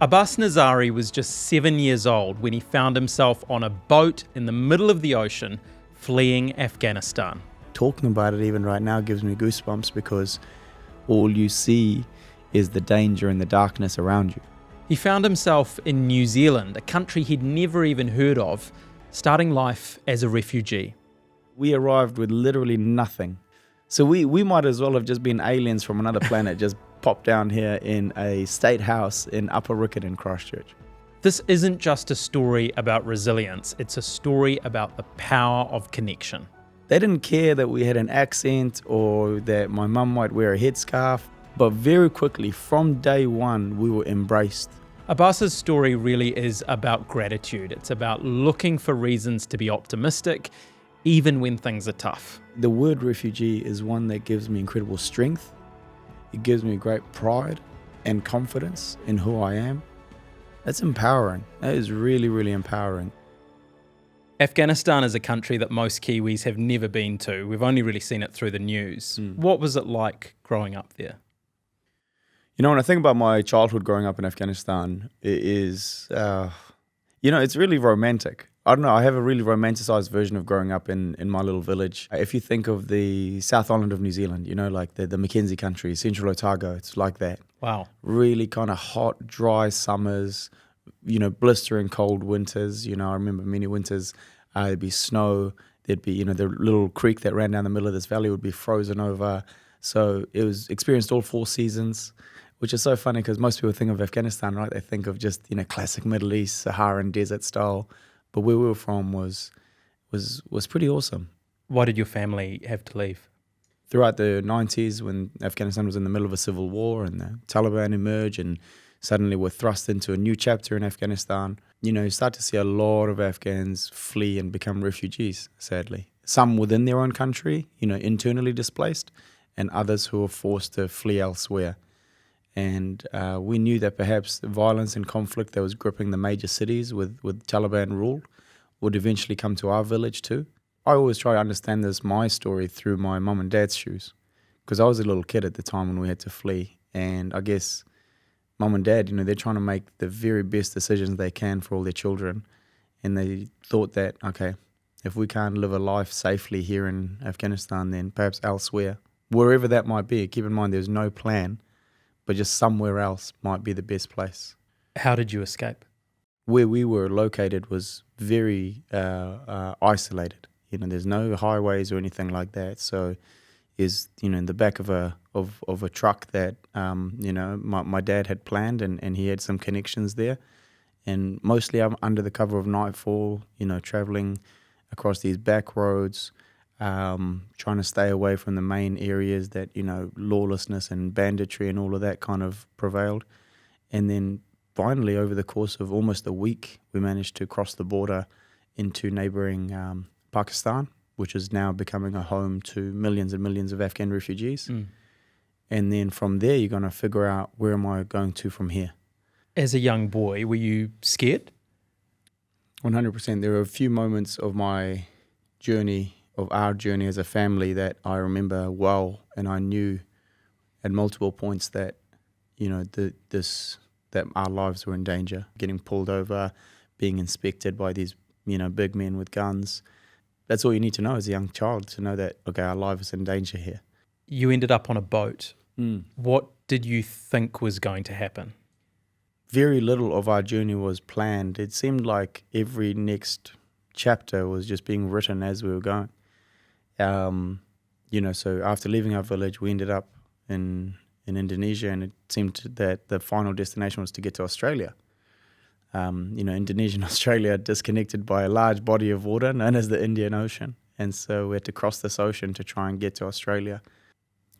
Abbas Nazari was just 7 years old when he found himself on a boat in the middle of the ocean fleeing Afghanistan. Talking about it even right now gives me goosebumps because all you see is the danger and the darkness around you. He found himself in New Zealand, a country he'd never even heard of, starting life as a refugee. We arrived with literally nothing. So we might as well have just been aliens from another planet, just popped down here in a state house in Upper Rickett in Christchurch. This isn't just a story about resilience, it's a story about the power of connection. They didn't care that we had an accent or that my mum might wear a headscarf, but very quickly, from day one, we were embraced. Abbas's story really is about gratitude. It's about looking for reasons to be optimistic, even when things are tough. The word refugee is one that gives me incredible strength. It gives me great pride and confidence in who I am. That's empowering. That is really, really empowering. Afghanistan is a country that most Kiwis have never been to. We've only really seen it through the news. What was it like growing up there? You know, when I think about my childhood growing up in Afghanistan, it is, it's really romantic. I don't know, I have a really romanticized version of growing up in my little village. If you think of the South Island of New Zealand, like the Mackenzie country, Central Otago, it's like that. Wow. Really kind of hot, dry summers, blistering cold winters. I remember many winters, there'd be snow, there'd be, the little creek that ran down the middle of this valley would be frozen over. So it was experienced all 4 seasons, which is so funny because most people think of Afghanistan, right? They think of just, classic Middle East, Saharan desert style. But where we were from was pretty awesome. Why did your family have to leave? Throughout the 90s, when Afghanistan was in the middle of a civil war and the Taliban emerged and suddenly we're thrust into a new chapter in Afghanistan, you start to see a lot of Afghans flee and become refugees, sadly. Some within their own country, internally displaced, and others who were forced to flee elsewhere. And we knew that perhaps the violence and conflict that was gripping the major cities with Taliban rule would eventually come to our village too. I always try to understand my story through my mum and dad's shoes, because I was a little kid at the time when we had to flee. And I guess mum and dad, they're trying to make the very best decisions they can for all their children. And they thought that, okay, if we can't live a life safely here in Afghanistan, then perhaps elsewhere, wherever that might be. Keep in mind there's no plan, but just somewhere else might be the best place. How did you escape? Where we were located was very isolated. There's no highways or anything like that. So is in the back of a truck that my dad had planned, and he had some connections there. And mostly I'm under the cover of nightfall, traveling across these back roads, trying to stay away from the main areas that, lawlessness and banditry and all of that kind of prevailed. And then finally, over the course of almost a week, we managed to cross the border into neighboring Pakistan, which is now becoming a home to millions and millions of Afghan refugees. And then from there, you're going to figure out, where am I going to from here? As a young boy, were you scared? 100%. There were a few moments of our journey as a family that I remember well, and I knew at multiple points that, that our lives were in danger. Getting pulled over, being inspected by these, big men with guns. That's all you need to know as a young child, to know that, okay, our life is in danger here. You ended up on a boat. What did you think was going to happen? Very little of our journey was planned. It seemed like every next chapter was just being written as we were going. So after leaving our village, we ended up in Indonesia, and it seemed that the final destination was to get to Australia. Indonesia and Australia are disconnected by a large body of water known as the Indian Ocean. And so we had to cross this ocean to try and get to Australia.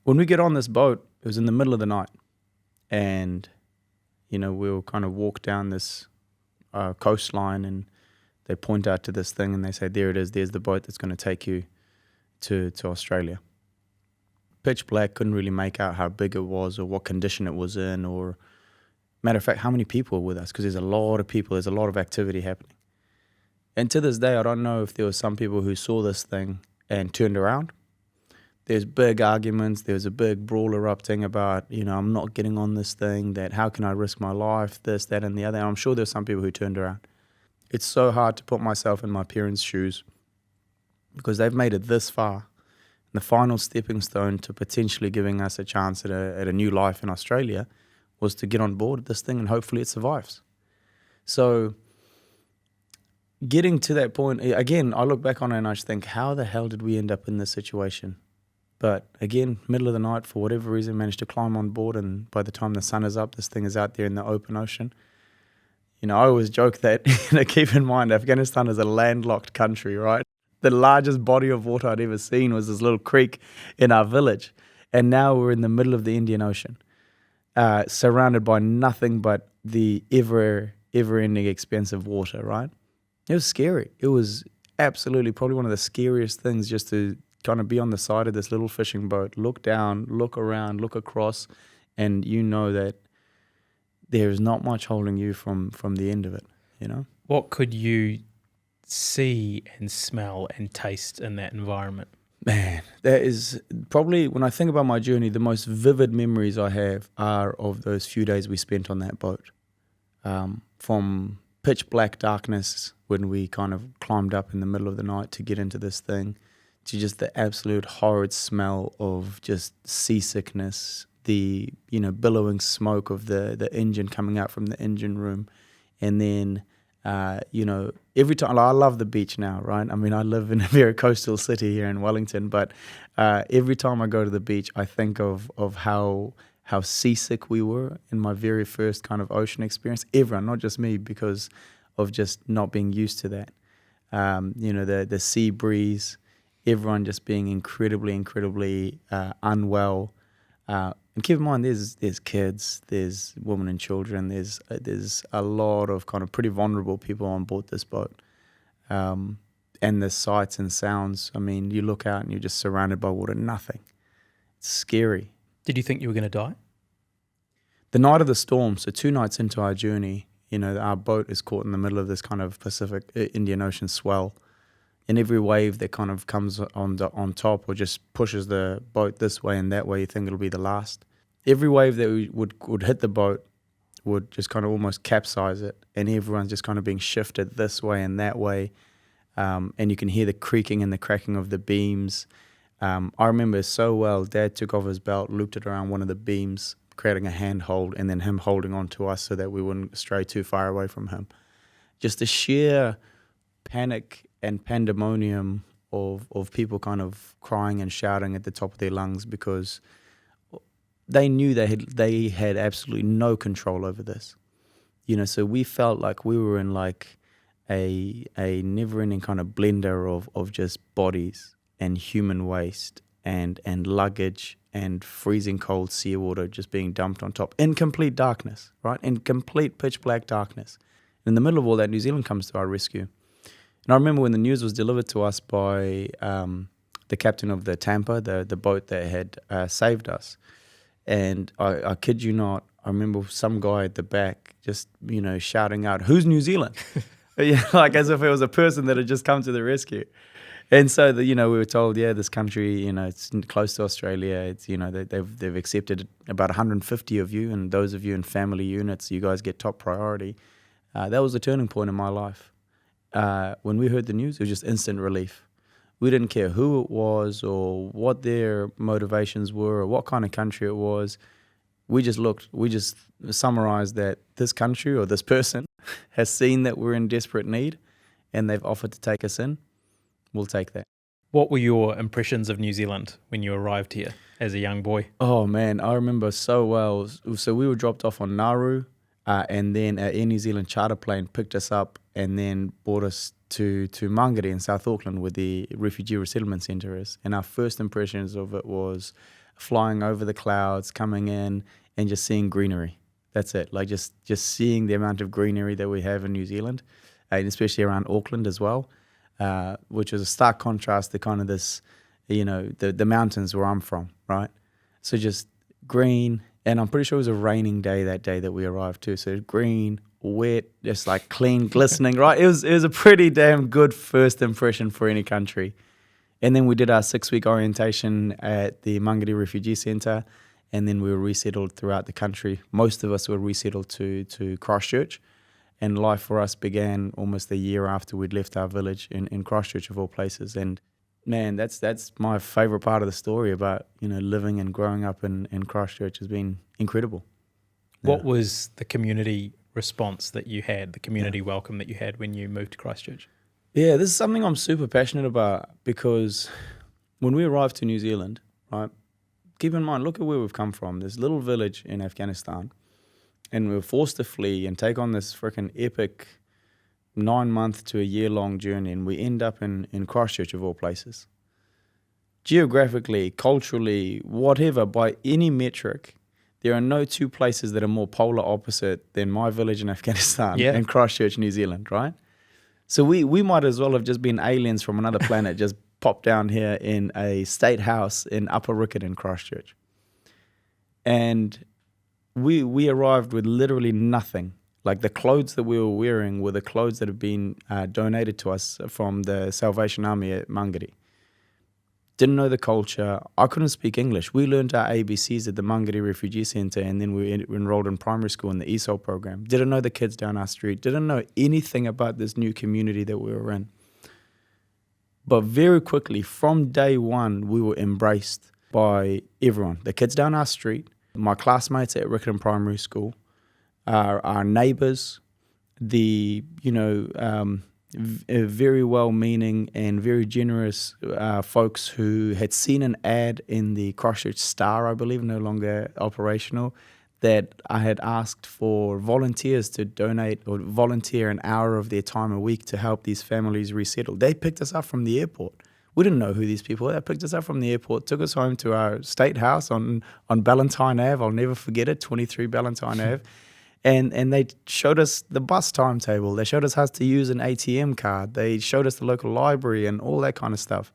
When we get on this boat, it was in the middle of the night. And, we'll kind of walk down this coastline, and they point out to this thing and they say, there it is, there's the boat that's going to take you to Australia. Pitch black, couldn't really make out how big it was or what condition it was in, or matter of fact, how many people were with us, because there's a lot of people, there's a lot of activity happening. And to this day, I don't know if there were some people who saw this thing and turned around. there's big arguments. There was a big brawl erupting about, I'm not getting on this thing, that how can I risk my life, this, that, and the other. And I'm sure there's some people who turned around. It's so hard to put myself in my parents' shoes because they've made it this far. The final stepping stone to potentially giving us a chance at a new life in Australia was to get on board this thing and hopefully it survives. So getting to that point, again, I look back on it and I just think, how the hell did we end up in this situation? But again, middle of the night, for whatever reason, managed to climb on board, and by the time the sun is up, this thing is out there in the open ocean. I always joke that, keep in mind, Afghanistan is a landlocked country, right? The largest body of water I'd ever seen was this little creek in our village. And now we're in the middle of the Indian Ocean, surrounded by nothing but the ever-ending expansive water, right? It was scary. It was absolutely probably one of the scariest things, just to kind of be on the side of this little fishing boat, look down, look around, look across, and that there's not much holding you from the end of it, What could you see and smell and taste in that environment? Man, that is probably, when I think about my journey, the most vivid memories I have are of those few days we spent on that boat. From pitch black darkness when we kind of climbed up in the middle of the night to get into this thing, to just the absolute horrid smell of just seasickness, the billowing smoke of the engine coming out from the engine room, and then every time, I love the beach now, right? I mean, I live in a very coastal city here in Wellington, but every time I go to the beach, I think of how seasick we were in my very first kind of ocean experience. Everyone, not just me, because of just not being used to that. The sea breeze, everyone just being incredibly unwell. And keep in mind, there's kids, there's women and children, there's a lot of kind of pretty vulnerable people on board this boat. And the sights and sounds, I mean, you look out and you're just surrounded by water, nothing. It's scary. Did you think you were going to die? The night of the storm, so 2 nights into our journey, our boat is caught in the middle of this kind of Pacific Indian Ocean swell. And every wave that kind of comes on top or just pushes the boat this way and that way, you think it'll be the last. Every wave that would hit the boat would just kind of almost capsize it, and everyone's just kind of being shifted this way and that way. And you can hear the creaking and the cracking of the beams. I remember so well, Dad took off his belt, looped it around one of the beams, creating a handhold, and then him holding on to us so that we wouldn't stray too far away from him. Just the sheer panic and pandemonium of people kind of crying and shouting at the top of their lungs because they knew they had absolutely no control over this. So we felt like we were in like a never-ending kind of blender of just bodies and human waste and luggage and freezing cold seawater just being dumped on top in complete darkness, right? In complete pitch black darkness. In the middle of all that, New Zealand comes to our rescue. And I remember when the news was delivered to us by the captain of the Tampa, the boat that had saved us. And I kid you not, I remember some guy at the back just, shouting out, "Who's New Zealand?" Like as if it was a person that had just come to the rescue. And so, we were told, this country, it's close to Australia. It's, they've accepted about 150 of you, and those of you in family units, you guys get top priority. That was a turning point in my life. When we heard the news, it was just instant relief. We didn't care who it was or what their motivations were or what kind of country it was. We just summarized that this country or this person has seen that we're in desperate need and they've offered to take us in. We'll take that. What were your impressions of New Zealand when you arrived here as a young boy? Oh man, I remember so well. So we were dropped off on Nauru, and then an Air New Zealand charter plane picked us up and then brought us to Mangere in South Auckland, where the refugee resettlement centre is. And our first impressions of it was flying over the clouds, coming in and just seeing greenery. That's it, like just seeing the amount of greenery that we have in New Zealand, and especially around Auckland as well, which was a stark contrast to kind of this, the mountains where I'm from, right? So just green, and I'm pretty sure it was a raining day that day that we arrived too. So green, wet, just like clean, glistening, right? It was a pretty damn good first impression for any country. And then we did our 6-week orientation at the Mangere Refugee Centre, and then we were resettled throughout the country. Most of us were resettled to Christchurch, and life for us began almost a year after we'd left our village in Christchurch, of all places. And man, that's my favourite part of the story about, living and growing up in Christchurch has been incredible. What was the community response that you had, the community welcome that you had when you moved to Christchurch? Yeah, this is something I'm super passionate about, because when we arrived to New Zealand, right, keep in mind, look at where we've come from, this little village in Afghanistan, and we were forced to flee and take on this freaking epic 9-month to a year-long journey, and we end up in Christchurch, of all places. Geographically, culturally, whatever, by any metric, there are no two places that are more polar opposite than my village in Afghanistan and Christchurch, New Zealand, right? So we might as well have just been aliens from another planet, just popped down here in a state house in Upper Rickett in Christchurch. And we arrived with literally nothing. Like, the clothes that we were wearing were the clothes that had been donated to us from the Salvation Army at Mangere. Didn't know the culture. I couldn't speak English. We learned our ABCs at the Mangere Refugee Centre, and then we enrolled in primary school in the ESOL program. Didn't know the kids down our street. Didn't know anything about this new community that we were in. But very quickly, from day one, we were embraced by everyone. The kids down our street, my classmates at Rickerton Primary School, our neighbours, the, very well-meaning and very generous folks who had seen an ad in the Christchurch Star, I believe, no longer operational, that I had asked for volunteers to donate or volunteer an hour of their time a week to help these families resettle. They picked us up from the airport. We didn't know who these people were. They picked us up from the airport, took us home to our state house on Ballantyne Ave. I'll never forget it, 23 Ballantyne Ave. And they showed us the bus timetable. They showed us how to use an ATM card. They showed us the local library and all that kind of stuff.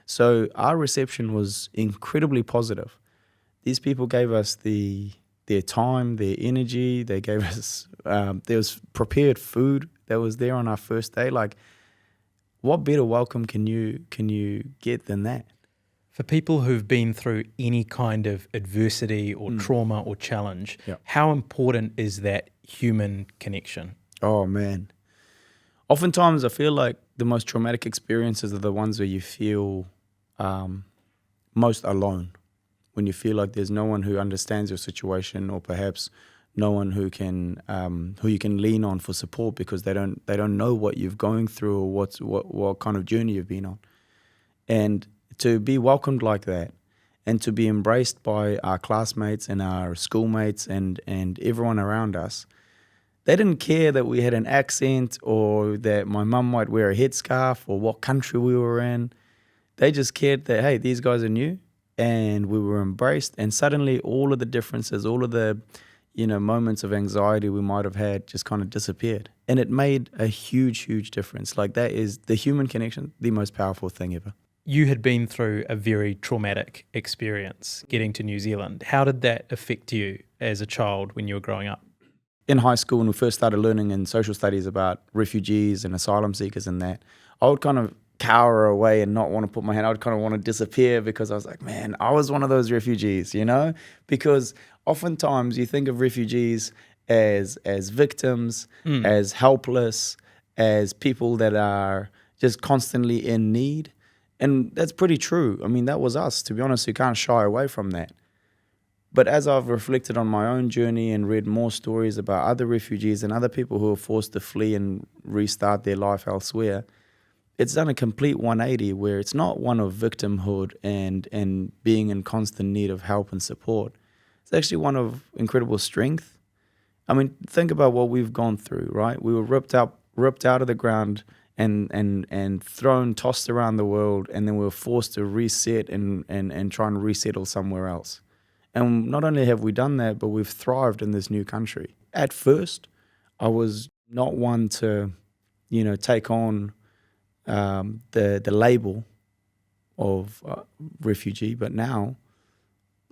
So our reception was incredibly positive. These people gave us their time, their energy. They gave us, there was prepared food that was there on our first day. Like, what better welcome can you get than that? For people who've been through any kind of adversity or trauma or challenge, how important is that human connection? Oh, man. Oftentimes I feel like the most traumatic experiences are the ones where you feel most alone, when you feel like there's no one who understands your situation, or perhaps no one who you can lean on for support, because they don't know what you're going through or what kind of journey you've been on. And to be welcomed like that, and to be embraced by our classmates and our schoolmates and everyone around us, they didn't care that we had an accent or that my mum might wear a headscarf or what country we were in. They just cared that, hey, these guys are new, and we were embraced. And suddenly all of the differences, all of the moments of anxiety we might have had just kind of disappeared. And it made a huge, huge difference. Like, that is the human connection, the most powerful thing ever. You had been through a very traumatic experience getting to New Zealand. How did that affect you as a child when you were growing up? In high school, when we first started learning in social studies about refugees and asylum seekers and that, I would kind of cower away and not want to put my hand. I would kind of want to disappear, because I was like, man, I was one of those refugees, because oftentimes you think of refugees as victims, as helpless, as people that are just constantly in need. And that's pretty true. I mean, that was us, to be honest. You can't shy away from that. But as I've reflected on my own journey and read more stories about other refugees and other people who are forced to flee and restart their life elsewhere, it's done a complete 180, where it's not one of victimhood and being in constant need of help and support. It's actually one of incredible strength. I mean, think about what we've gone through, right? We were ripped out of the ground and thrown, tossed around the world, and then we were forced to reset and try and resettle somewhere else. And not only have we done that, but we've thrived in this new country. At first, I was not one to, take on the label of refugee, but now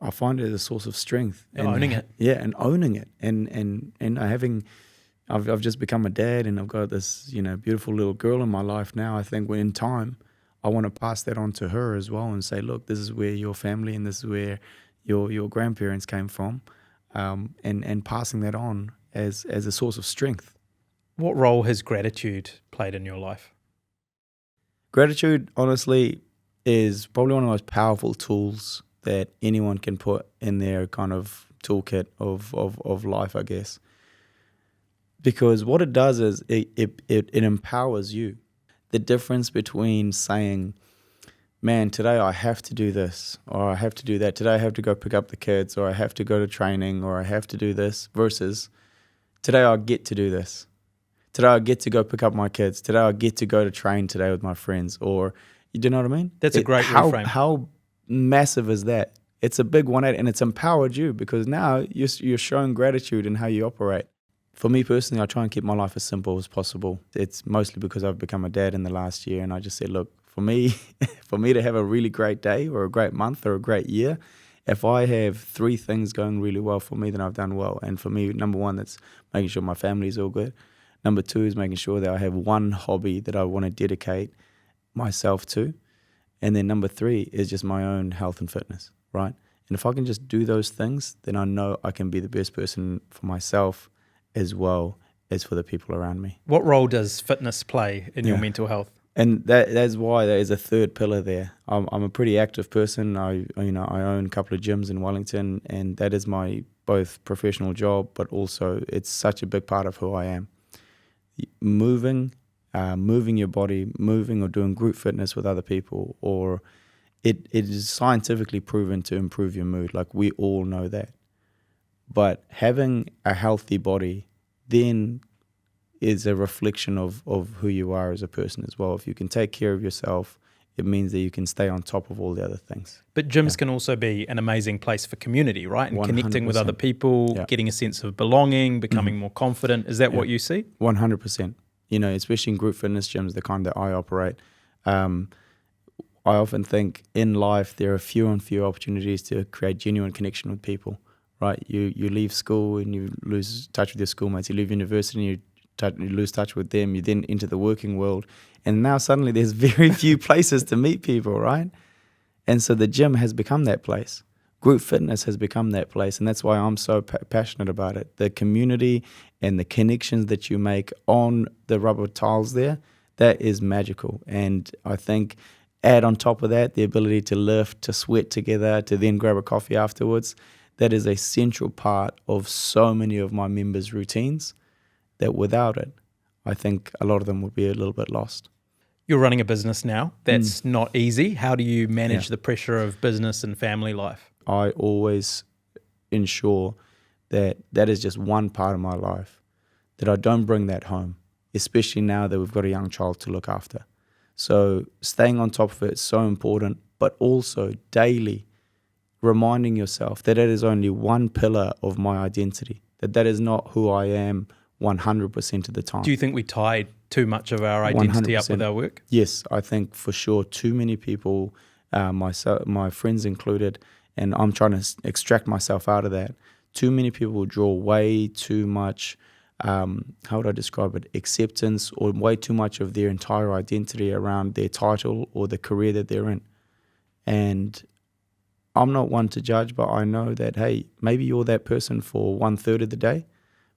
I find it a source of strength. And owning it. Yeah, and owning it. And I've just become a dad, and I've got this, beautiful little girl in my life now. I think when in time, I want to pass that on to her as well and say, look, this is where your family and this is where your grandparents came from, and passing that on as a source of strength. What role has gratitude played in your life? Gratitude, honestly, is probably one of the most powerful tools that anyone can put in their kind of toolkit of life, I guess. Because what it does is it empowers you. The difference between saying, man, today I have to do this, or I have to do that. Today I have to go pick up the kids, or I have to go to training, or I have to do this, versus today I get to do this. Today I get to go pick up my kids. Today I get to go to train today with my friends. Or, you do know what I mean? That's a great reframe. How massive is that? It's a big 180, and it's empowered you because now you're showing gratitude in how you operate. For me personally, I try and keep my life as simple as possible. It's mostly because I've become a dad in the last year, and I just said, look, for me to have a really great day or a great month or a great year, if I have 3 things going really well for me, then I've done well. And for me, number 1, that's making sure my family's all good. Number 2 is making sure that I have one hobby that I want to dedicate myself to. And then number 3 is just my own health and fitness, right? And if I can just do those things, then I know I can be the best person for myself as well as for the people around me. What role does fitness play in your mental health? And that's why there is a third pillar there. I'm a pretty active person. I own a couple of gyms in Wellington, and that is my both professional job, but also it's such a big part of who I am. Moving your body, moving or doing group fitness with other people, or it is scientifically proven to improve your mood. Like, we all know that. But having a healthy body then is a reflection of who you are as a person as well. If you can take care of yourself, it means that you can stay on top of all the other things. But gyms can also be an amazing place for community, right? And connecting with other people, getting a sense of belonging, becoming more confident. Is that what you see? 100%. You know, especially in group fitness gyms, the kind that I operate. I often think in life there are fewer and fewer opportunities to create genuine connection with people, right? You leave school and you lose touch with your schoolmates. You leave university and you lose touch with them. You then enter the working world. And now suddenly there's very few places to meet people, right? And so the gym has become that place. Group fitness has become that place. And that's why I'm so passionate about it. The community and the connections that you make on the rubber tiles there, that is magical. And I think add on top of that the ability to lift, to sweat together, to then grab a coffee afterwards. That is a central part of so many of my members' routines that without it, I think a lot of them would be a little bit lost. You're running a business now. That's not easy. How do you manage the pressure of business and family life? I always ensure that that is just one part of my life, that I don't bring that home, especially now that we've got a young child to look after. So staying on top of it is so important, but also daily reminding yourself that it is only one pillar of my identity, that is not who I am 100% of the time. Do you think we tie too much of our identity 100%. up with our work? Yes, I think for sure too many people, my friends included, and I'm trying to extract myself out of that. Too many people draw way too much, how would I describe it, acceptance, or way too much of their entire identity around their title or the career that they're in. And I'm not one to judge, but I know that, hey, maybe you're that person for 1/3 of the day,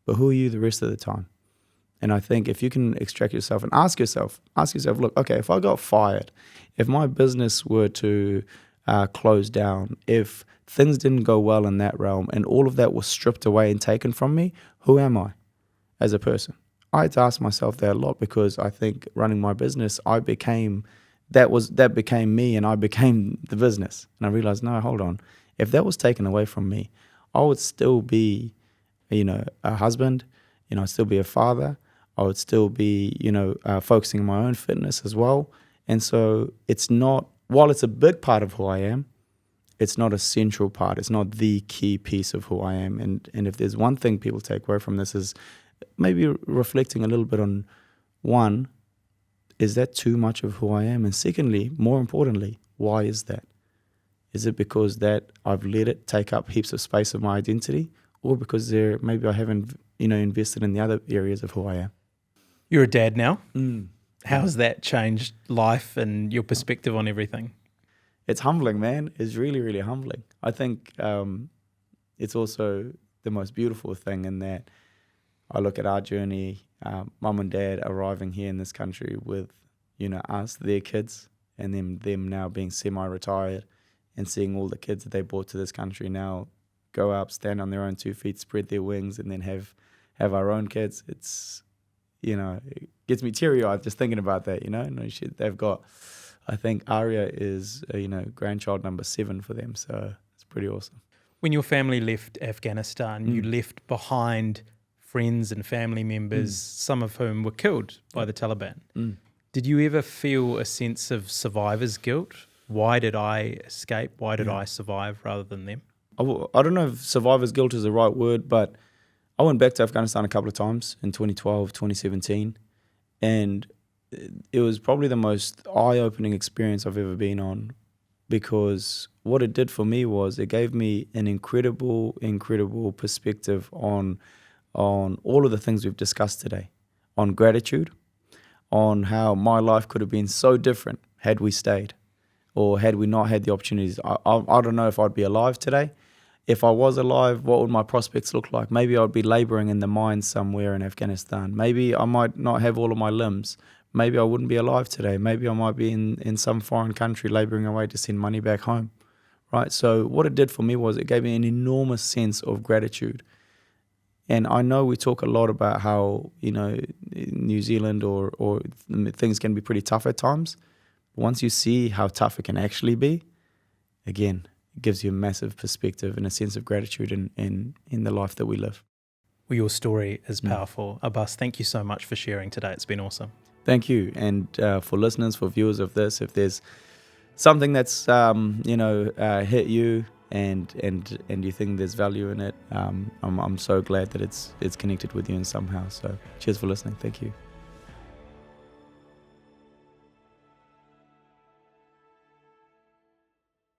but who are you the rest of the time? And I think if you can extract yourself and ask yourself, look, okay, if I got fired, if my business were to close down, if things didn't go well in that realm and all of that was stripped away and taken from me, who am I as a person? I had to ask myself that a lot, because I think running my business, that became me, and I became the business. And I realized, no, hold on. If that was taken away from me, I would still be, a husband, I'd still be a father. I would still be, focusing on my own fitness as well. And so it's not, while it's a big part of who I am, it's not a central part. It's not the key piece of who I am. And if there's one thing people take away from this is maybe reflecting a little bit on, one, is that too much of who I am? And secondly, more importantly, why is that? Is it because that I've let it take up heaps of space of my identity, or because maybe I haven't, invested in the other areas of who I am? You're a dad now. How's that changed life and your perspective on everything? It's humbling, man. It's really, really humbling. I think it's also the most beautiful thing in that I look at our journey, mum and dad arriving here in this country with, us, their kids, and them now being semi-retired, and seeing all the kids that they brought to this country now go up, stand on their own 2 feet, spread their wings, and then have our own kids. It's, it gets me teary-eyed just thinking about that, They've got, I think Aria is, grandchild number 7 for them, so it's pretty awesome. When your family left Afghanistan, you left behind friends and family members, some of whom were killed by the Taliban. Did you ever feel a sense of survivor's guilt? Why did I escape? Why did I survive rather than them? I don't know if survivor's guilt is the right word, but I went back to Afghanistan a couple of times in 2012, 2017, and it was probably the most eye-opening experience I've ever been on, because what it did for me was it gave me an incredible perspective on all of the things we've discussed today, on gratitude, on how my life could have been so different had we stayed, or had we not had the opportunities. I don't know if I'd be alive today. If I was alive, what would my prospects look like? Maybe I'd be laboring in the mines somewhere in Afghanistan. Maybe I might not have all of my limbs. Maybe I wouldn't be alive today. Maybe I might be in some foreign country laboring away to send money back home, right? So what it did for me was it gave me an enormous sense of gratitude. And I know we talk a lot about how, New Zealand or things can be pretty tough at times. But once you see how tough it can actually be, again, it gives you a massive perspective and a sense of gratitude in the life that we live. Well, your story is powerful. Abbas, thank you so much for sharing today. It's been awesome. Thank you. And for listeners, for viewers of this, if there's something that's, hit you and you think there's value in it, I'm so glad that it's connected with you in somehow. So cheers for listening. Thank you.